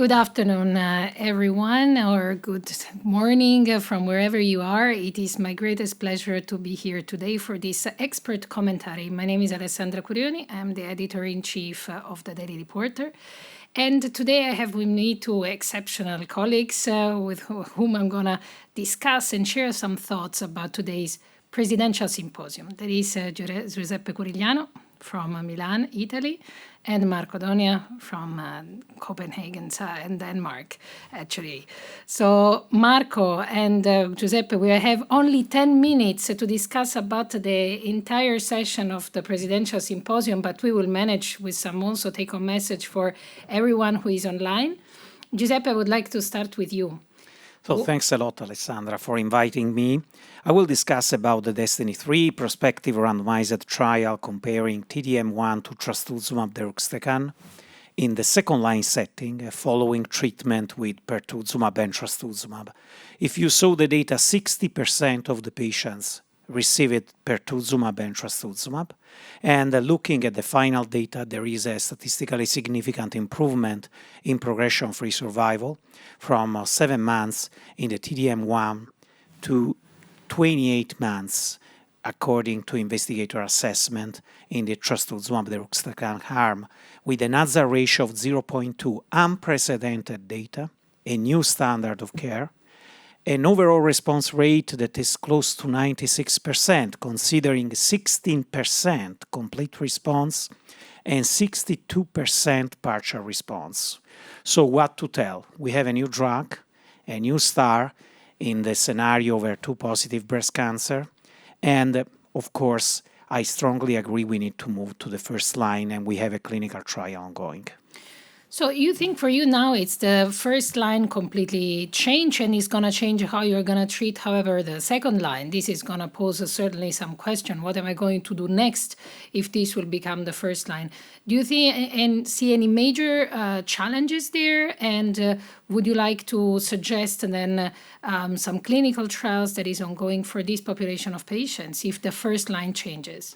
Good afternoon, everyone, or good morning from wherever you are. It is my greatest pleasure to be here today for this expert commentary. My name is Alessandra Curioni. I'm the editor-in-chief of the Daily Reporter. And today I have with me two exceptional colleagues with whom I'm going to discuss and share some thoughts about today's presidential symposium. That is Giuseppe Curigliano from Milan, Italy, and Marco Donia from Copenhagen and Denmark, actually. So Marco and Giuseppe, we have only 10 minutes to discuss about the entire session of the Presidential Symposium, but we will manage with some also take-home message for everyone who is online. Giuseppe, I would like to start with you. So thanks a lot, Alessandra, for inviting me. I will discuss about the DESTINY-3 prospective randomized trial comparing T-DM1 to trastuzumab deruxtecan in the second-line setting following treatment with pertuzumab and trastuzumab. If you saw the data, 60% of the patients received pertuzumab and trastuzumab. And looking at the final data, there is a statistically significant improvement in progression-free survival from 7 months in the T-DM1 to 28 months, according to investigator assessment in the trastuzumab deruxtecan arm, with an hazard ratio of 0.2, unprecedented data, a new standard of care, an overall response rate that is close to 96%, considering 16% complete response and 62% partial response. So what to tell? We have a new drug, a new star in the scenario of HER2-positive breast cancer, and of course, I strongly agree we need to move to the first line, and we have a clinical trial ongoing. So you think for you now it's the first line completely changed and it's going to change how you're going to treat, however, the second line. This is going to pose certainly some question. What am I going to do next if this will become the first line? Do you see any major challenges there? And would you like to suggest then some clinical trials that is ongoing for this population of patients if the first line changes?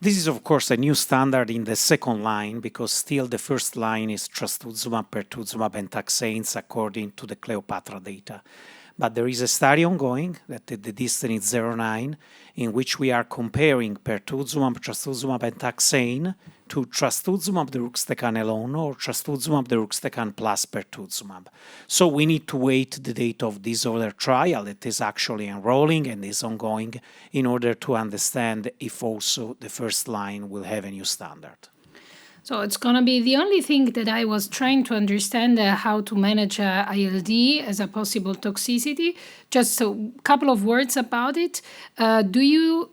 This is, of course, a new standard in the second line because still the first line is trastuzumab, pertuzumab, and taxanes according to the Cleopatra data. But there is a study ongoing, that the DESTINY-09, in which we are comparing pertuzumab, trastuzumab, and taxane to trastuzumab deruxtecan alone or trastuzumab deruxtecan plus pertuzumab. So we need to wait the date of this other trial that is actually enrolling and is ongoing in order to understand if also the first line will have a new standard. So it's going to be the only thing that I was trying to understand how to manage ILD as a possible toxicity. Just a couple of words about it. Do you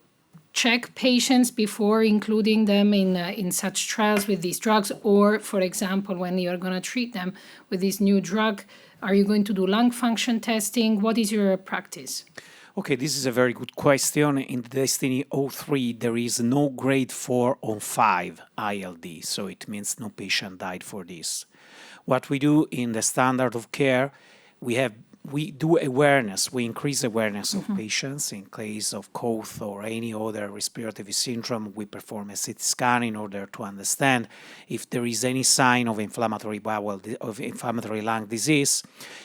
check patients before including them in such trials with these drugs? Or, for example, when you're going to treat them with this new drug, are you going to do lung function testing? What is your practice? Okay, this is a very good question. In DESTINY-03, there is no grade 4 on 5 ILD, so it means no patient died for this. What we do in the standard of care, we do awareness, we increase awareness of patients. In case of cough or any other respiratory syndrome, we perform a CT scan in order to understand if there is any sign of inflammatory lung disease.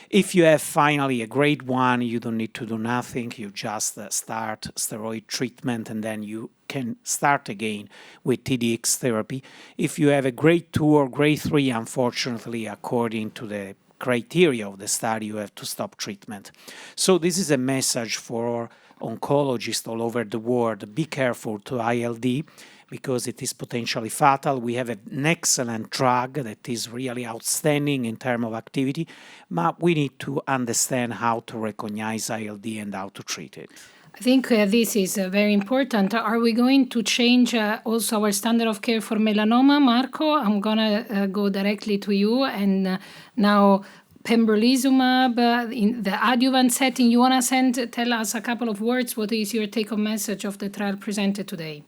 If you have finally a grade 1, you don't need to do nothing, you just start steroid treatment and then you can start again with TDX therapy. If you have a grade 2 or grade 3, unfortunately, according to the criteria of the study, you have to stop treatment. So this is a message for oncologists all over the world. Be careful to ILD because it is potentially fatal. We have an excellent drug that is really outstanding in terms of activity, but we need to understand how to recognize ILD and how to treat it. I think this is very important. Are we going to change also our standard of care for melanoma, Marco? I'm going to go directly to you. And now pembrolizumab in the adjuvant setting, you want to tell us a couple of words. What is your take-home message of the trial presented today?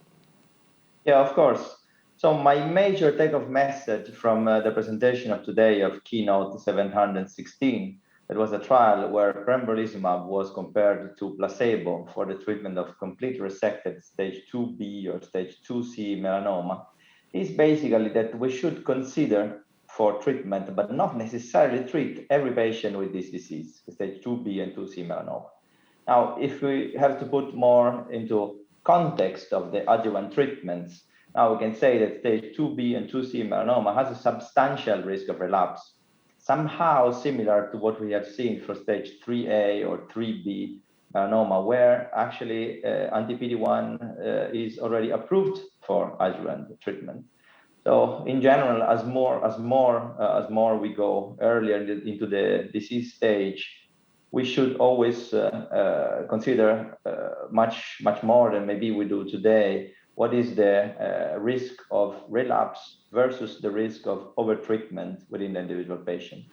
Yeah, of course. So my major take-home message from the presentation of today of Keynote 716, it was a trial where pembrolizumab was compared to placebo for the treatment of complete resected stage 2B or stage 2C melanoma, is basically that we should consider for treatment, but not necessarily treat every patient with this disease, stage 2B and 2C melanoma. Now, if we have to put more into context of the adjuvant treatments, now we can say that stage 2B and 2C melanoma has a substantial risk of relapse, somehow similar to what we have seen for stage 3A or 3B melanoma, where actually anti-PD-1 is already approved for adjuvant treatment. So in general, as more we go earlier into the disease stage, we should always consider much more than maybe we do today. What is the risk of relapse versus the risk of overtreatment within the individual patient?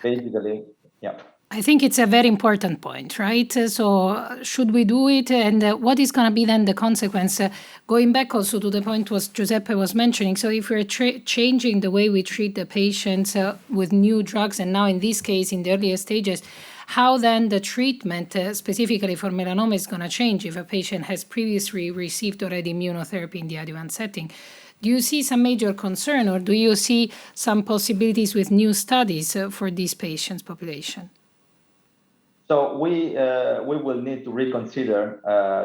Basically, yeah. I think it's a very important point, right? So should we do it? And what is going to be then the consequence? Going back also to the point was Giuseppe was mentioning. So if we're changing the way we treat the patients with new drugs, and now in this case, in the earlier stages, how then the treatment specifically for melanoma is going to change if a patient has previously received already immunotherapy in the adjuvant setting? Do you see some major concern, or do you see some possibilities with new studies for these patients' population? So we will need to reconsider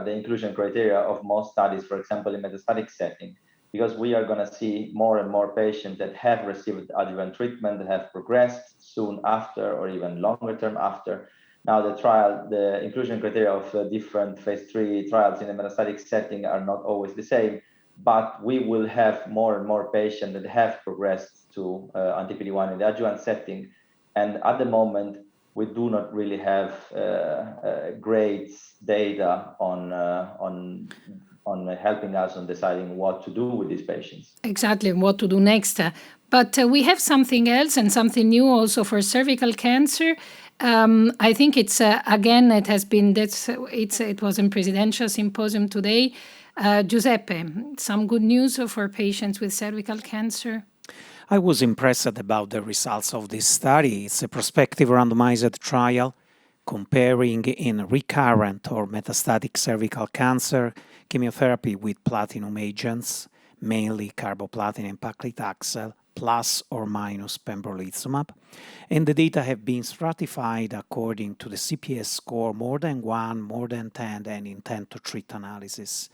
the inclusion criteria of most studies, for example, in metastatic setting, because we are going to see more and more patients that have received adjuvant treatment, that have progressed soon after or even longer term after. Now the inclusion criteria of different phase 3 trials in the metastatic setting are not always the same, but we will have more and more patients that have progressed to anti-PD-1 in the adjuvant setting. And at the moment, we do not really have great data on helping us on deciding what to do with these patients. Exactly, what to do next. But we have something else and something new also for cervical cancer. I think it's, again, it has been, it was in Presidential Symposium today. Giuseppe, some good news for patients with cervical cancer? I was impressed about the results of this study. It's a prospective randomized trial comparing in recurrent or metastatic cervical cancer chemotherapy with platinum agents, mainly carboplatin and paclitaxel, plus or minus pembrolizumab. And the data have been stratified according to the CPS score more than 1, more than 10, and intent to treat analysis.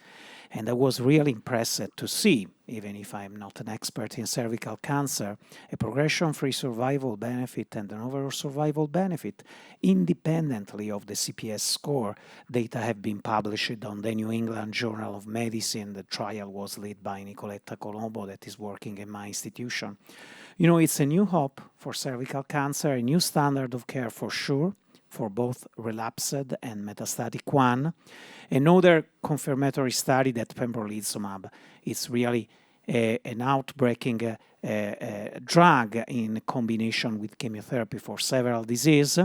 And I was really impressed to see, even if I'm not an expert in cervical cancer, a progression-free survival benefit and an overall survival benefit independently of the CPS score. Data have been published on the New England Journal of Medicine. The trial was led by Nicoletta Colombo, that is working in my institution. You know, it's a new hope for cervical cancer, a new standard of care for sure, for both relapsed and metastatic one. Another confirmatory study that pembrolizumab is really an outbreaking drug in combination with chemotherapy for several diseases.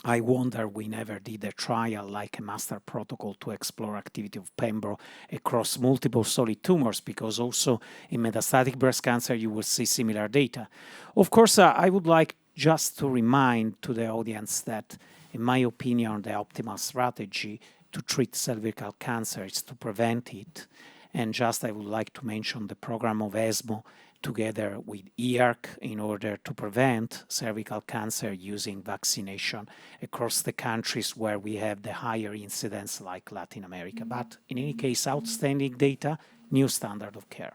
I wonder we never did a trial like a master protocol to explore activity of pembro across multiple solid tumors, because also in metastatic breast cancer you will see similar data. Of course, I would like just to remind to the audience that, in my opinion, the optimal strategy to treat cervical cancer is to prevent it. And just I would like to mention the program of ESMO together with EARC in order to prevent cervical cancer using vaccination across the countries where we have the higher incidence like Latin America. But in any case, outstanding data, new standard of care.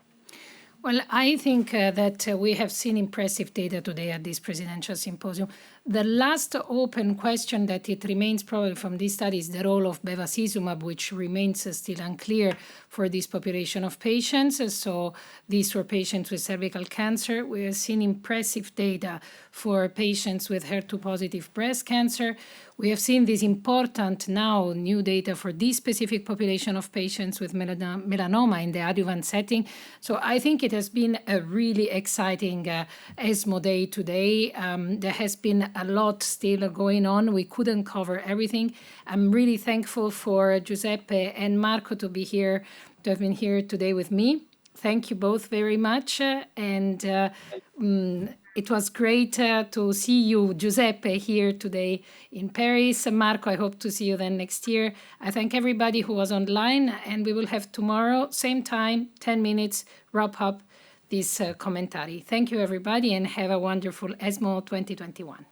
Well, I think that we have seen impressive data today at this Presidential Symposium. The last open question that it remains probably from this study is the role of bevacizumab, which remains still unclear for this population of patients. So these were patients with cervical cancer. We have seen impressive data for patients with HER2-positive breast cancer. We have seen this important now new data for this specific population of patients with melanoma in the adjuvant setting. So I think it has been a really exciting ESMO day today. There has been a lot still going on. We couldn't cover everything. I'm really thankful for Giuseppe and Marco to have been here today with me. Thank you both very much. It was great to see you, Giuseppe, here today in Paris. Marco, I hope to see you then next year. I thank everybody who was online, and we will have tomorrow, same time, 10 minutes, wrap up this commentary. Thank you, everybody, and have a wonderful ESMO 2021.